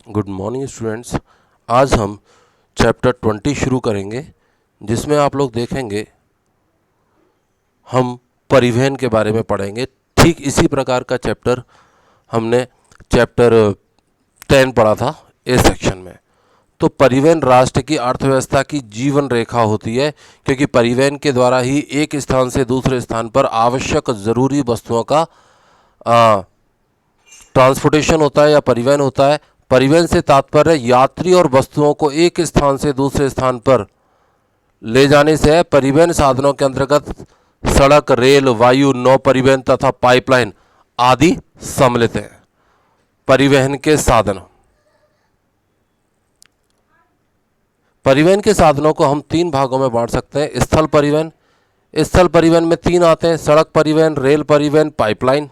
Good morning students. आज हम chapter 20 शुरू करेंगे, जिसमें आप लोग देखेंगे हम परिवहन के बारे में पढ़ेंगे। ठीक इसी प्रकार का चैप्टर हमने चैप्टर 10 पढ़ा था ए सेक्शन में। तो परिवहन राष्ट्र की अर्थव्यवस्था की जीवन रेखा होती है, क्योंकि परिवहन के द्वारा ही एक स्थान से दूसरे स्थान पर आवश्यक ज़रूरी वस्तुओं का ट्रांसपोर्टेशन होता है या परिवहन होता है। परिवहन से तात्पर्य यात्री और वस्तुओं को एक स्थान से दूसरे स्थान पर ले जाने से है। परिवहन साधनों के अंतर्गत सड़क, रेल, वायु, नौ परिवहन तथा पाइपलाइन आदि सम्मिलित हैं। परिवहन के साधन, परिवहन के साधनों को हम तीन भागों में बांट सकते हैं। स्थल परिवहन, स्थल परिवहन में तीन आते हैं: सड़क परिवहन, रेल परिवहन, पाइपलाइन।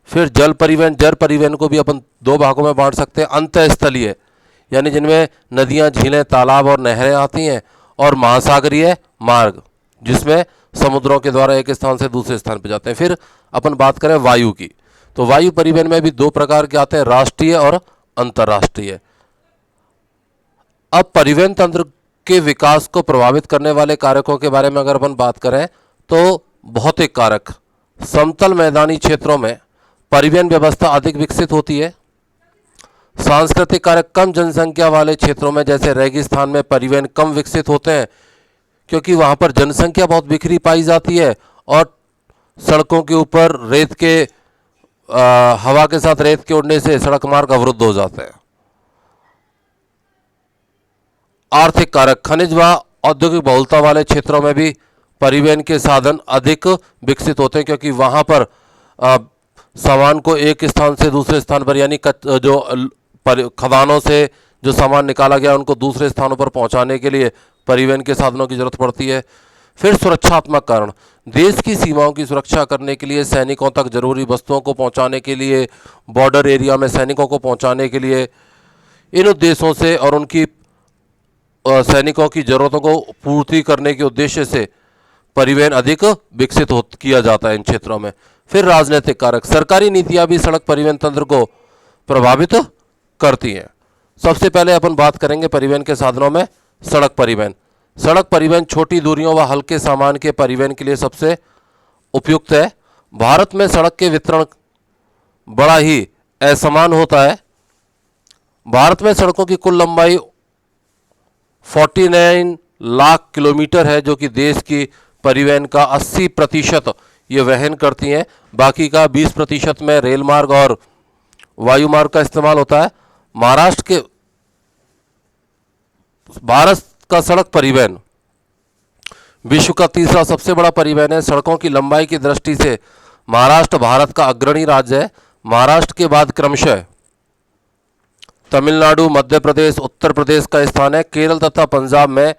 फिर जल परिवहन, जल परिवहन को भी अपन दो भागों में बांट सकते हैं: अंतःस्थलीय यानी जिनमें नदियां, झीलें, तालाब और नहरें आती हैं, और महासागरीय मार्ग जिसमें समुद्रों के द्वारा एक स्थान से दूसरे स्थान पर जाते हैं। फिर अपन बात करें वायु की, तो वायु परिवहन में भी दो प्रकार के आते हैं: राष्ट्रीय और अंतर्राष्ट्रीय। अब परिवहन तंत्र के विकास को प्रभावित करने वाले कारकों के बारे में अगर अपन बात करें तो भौतिक कारक, समतल मैदानी क्षेत्रों में परिवहन व्यवस्था अधिक विकसित होती है। सांस्कृतिक कारक, कम जनसंख्या वाले क्षेत्रों में जैसे रेगिस्तान में परिवहन कम विकसित होते हैं, क्योंकि वहाँ पर जनसंख्या बहुत बिखरी पाई जाती है और सड़कों के ऊपर रेत के हवा के साथ रेत के उड़ने से सड़क मार्ग अवरुद्ध हो जाते हैं। आर्थिक कारक, खनिज व औद्योगिक बहुलता वाले क्षेत्रों में भी परिवहन के साधन अधिक विकसित होते हैं, क्योंकि वहाँ पर सामान को एक स्थान से दूसरे स्थान पर यानी जो खदानों से जो सामान निकाला गया उनको दूसरे स्थानों पर पहुंचाने के लिए परिवहन के साधनों की जरूरत पड़ती है। फिर सुरक्षात्मक कारण, देश की सीमाओं की सुरक्षा करने के लिए, सैनिकों तक जरूरी वस्तुओं को पहुंचाने के लिए, बॉर्डर एरिया में सैनिकों को पहुंचाने के लिए, इन उद्देश्यों से और उनकी सैनिकों की जरूरतों को पूर्ति करने के उद्देश्य से परिवहन अधिक विकसित किया जाता है इन क्षेत्रों में। फिर राजनीतिक कारक, सरकारी नीतियां भी सड़क परिवहन तंत्र को प्रभावित करती हैं। सबसे पहले अपन बात करेंगे परिवहन के साधनों में सड़क परिवहन। सड़क परिवहन छोटी दूरियों व हल्के सामान के परिवहन के लिए सबसे उपयुक्त है। भारत में सड़क के वितरण बड़ा ही असमान होता है। भारत में सड़कों की कुल लंबाई 49 लाख किलोमीटर है, जो कि देश की परिवहन का 80% ये वहन करती हैं। बाकी का 20% में रेल मार्ग और वायु मार्ग का इस्तेमाल होता है। भारत का सड़क परिवहन विश्व का तीसरा सबसे बड़ा परिवहन है। सड़कों की लंबाई की दृष्टि से महाराष्ट्र भारत का अग्रणी राज्य है। महाराष्ट्र के बाद क्रमशः तमिलनाडु, मध्य प्रदेश, उत्तर प्रदेश का स्थान है। केरल तथा पंजाब में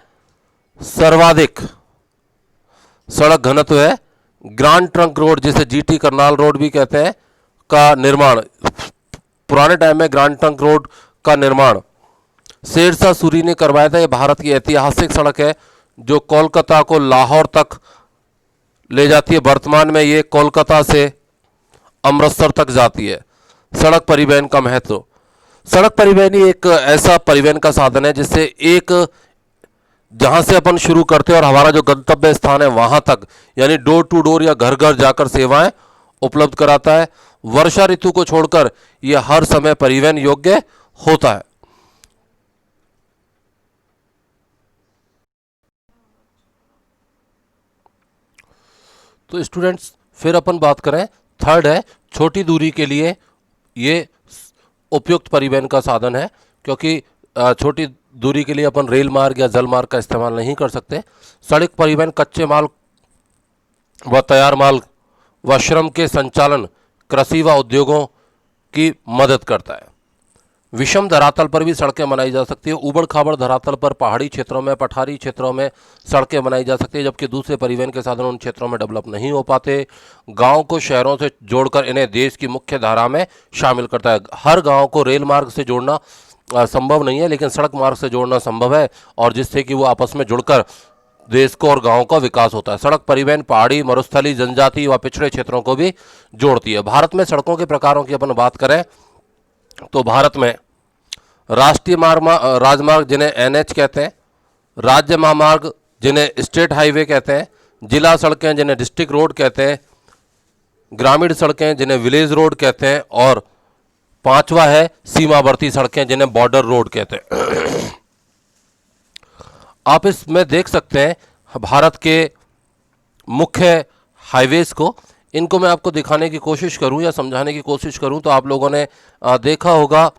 सर्वाधिक सड़क घनत्व है। ग्रांड ट्रंक रोड, जिसे जीटी करनाल रोड भी कहते हैं, का निर्माण, पुराने टाइम में ग्रांड ट्रंक रोड का निर्माण शेरशाह सूरी ने करवाया था। यह भारत की ऐतिहासिक सड़क है जो कोलकाता को लाहौर तक ले जाती है। वर्तमान में ये कोलकाता से अमृतसर तक जाती है। सड़क परिवहन का महत्व, सड़क परिवहन ही एक ऐसा परिवहन का साधन है जिससे एक जहां से अपन शुरू करते हैं और हमारा जो गंतव्य स्थान है वहां तक, यानी डोर टू डोर या घर घर जाकर सेवाएं उपलब्ध कराता है। वर्षा ऋतु को छोड़कर यह हर समय परिवहन योग्य होता है। तो स्टूडेंट्स, फिर अपन बात करें, थर्ड है छोटी दूरी के लिए ये उपयुक्त परिवहन का साधन है, क्योंकि छोटी दूरी के लिए अपन रेल मार्ग या जल मार्ग का इस्तेमाल नहीं कर सकते। सड़क परिवहन कच्चे माल व तैयार माल व श्रम के संचालन, कृषि व उद्योगों की मदद करता है। विषम धरातल पर भी सड़कें बनाई जा सकती है। ऊबड़ खाबड़ धरातल पर पहाड़ी क्षेत्रों में, पठारी क्षेत्रों में सड़कें बनाई जा सकती है, जबकि दूसरे परिवहन के साधन उन क्षेत्रों में डेवलप नहीं हो पाते। गांव को शहरों से जोड़कर इन्हें देश की मुख्य धारा में शामिल करता है। हर गांव को रेल मार्ग से जोड़ना संभव नहीं है, लेकिन सड़क मार्ग से जोड़ना संभव है, और जिससे कि वो आपस में जुड़कर देश को और गांवों का विकास होता है। सड़क परिवहन पहाड़ी, मरुस्थली, जनजाति व पिछड़े क्षेत्रों को भी जोड़ती है। भारत में सड़कों के प्रकारों की अपन बात करें तो भारत में राष्ट्रीय राजमार्ग जिन्हें एनएच कहते हैं, राज्य महामार्ग जिन्हें स्टेट हाईवे कहते हैं, जिला सड़कें जिन्हें डिस्ट्रिक्ट रोड कहते हैं, ग्रामीण सड़कें जिन्हें विलेज रोड कहते हैं, और पांचवा है सीमावर्ती सड़कें जिन्हें बॉर्डर रोड कहते हैं। आप इसमें देख सकते हैं भारत के मुख्य हाईवेज को। इनको मैं आपको दिखाने की कोशिश करूं या समझाने की कोशिश करूं तो आप लोगों ने देखा होगा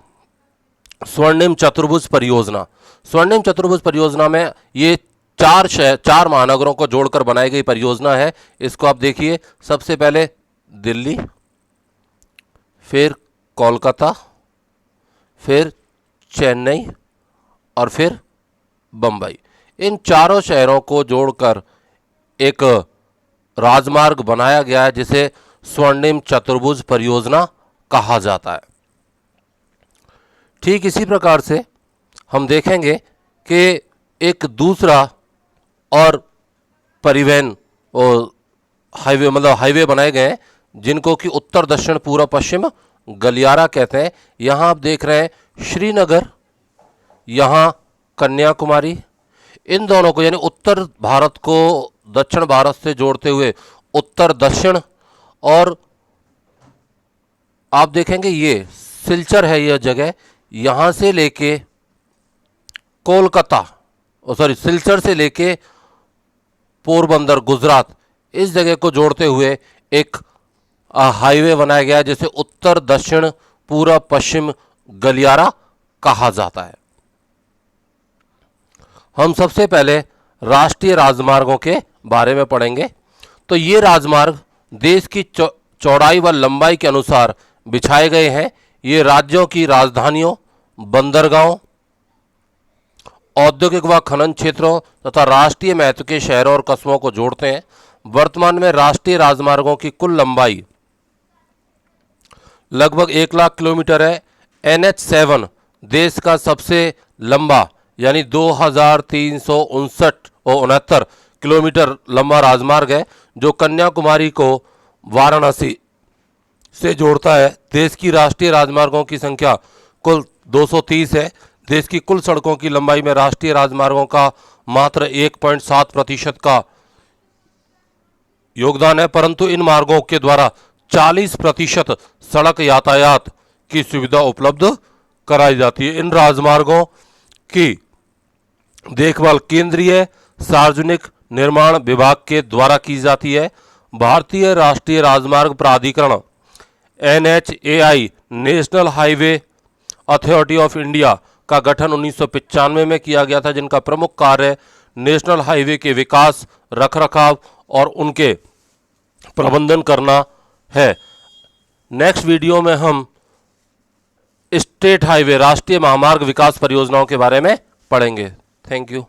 स्वर्णिम चतुर्भुज परियोजना। स्वर्णिम चतुर्भुज परियोजना में ये चार महानगरों को जोड़कर बनाई गई परियोजना है। इसको आप देखिए, सबसे पहले दिल्ली, फिर कोलकाता, फिर चेन्नई और फिर बम्बई। इन चारों शहरों को जोड़कर एक राजमार्ग बनाया गया है जिसे स्वर्णिम चतुर्भुज परियोजना कहा जाता है। ठीक इसी प्रकार से हम देखेंगे कि एक दूसरा और परिवहन और हाईवे बनाए गए हैं जिनको कि उत्तर दक्षिण पूर्व पश्चिम गलियारा कहते हैं। यहाँ आप देख रहे हैं श्रीनगर, यहाँ कन्याकुमारी, इन दोनों को यानी उत्तर भारत को दक्षिण भारत से जोड़ते हुए उत्तर दक्षिण, और आप देखेंगे ये सिलचर है यह जगह, यहाँ से लेके कोलकाता, सिलचर से लेके पोरबंदर गुजरात, इस जगह को जोड़ते हुए एक हाईवे बनाया गया जिसे उत्तर दक्षिण पूर्व पश्चिम गलियारा कहा जाता है। हम सबसे पहले राष्ट्रीय राजमार्गों के बारे में पढ़ेंगे। तो ये राजमार्ग देश की चौड़ाई व लंबाई के अनुसार बिछाए गए हैं। ये राज्यों की राजधानियों, बंदरगाहों, औद्योगिक व खनन क्षेत्रों तथा राष्ट्रीय महत्व के शहरों और कस्बों को जोड़ते हैं। वर्तमान में राष्ट्रीय राजमार्गों की कुल लंबाई लगभग 1 लाख किलोमीटर है। NH7 देश का सबसे लंबा यानी 2369 किलोमीटर लंबा राजमार्ग है जो कन्याकुमारी को वाराणसी से जोड़ता है। देश की राष्ट्रीय राजमार्गों की संख्या कुल 230 है। देश की कुल सड़कों की लंबाई में राष्ट्रीय राजमार्गों का मात्र 1.7% का योगदान है, परंतु इन मार्गों के द्वारा 40% सड़क यातायात की सुविधा उपलब्ध कराई जाती है। इन राजमार्गों की देखभाल केंद्रीय सार्वजनिक निर्माण विभाग के द्वारा की जाती है। भारतीय राष्ट्रीय राजमार्ग प्राधिकरण NHAI national highway authority of India का गठन 1995 में किया गया था, जिनका प्रमुख कार्य नेशनल हाईवे के विकास, रखरखाव और उनके प्रबंधन करना है। नेक्स्ट वीडियो में हम स्टेट हाईवे, राष्ट्रीय महामार्ग विकास परियोजनाओं के बारे में पढ़ेंगे। Thank you.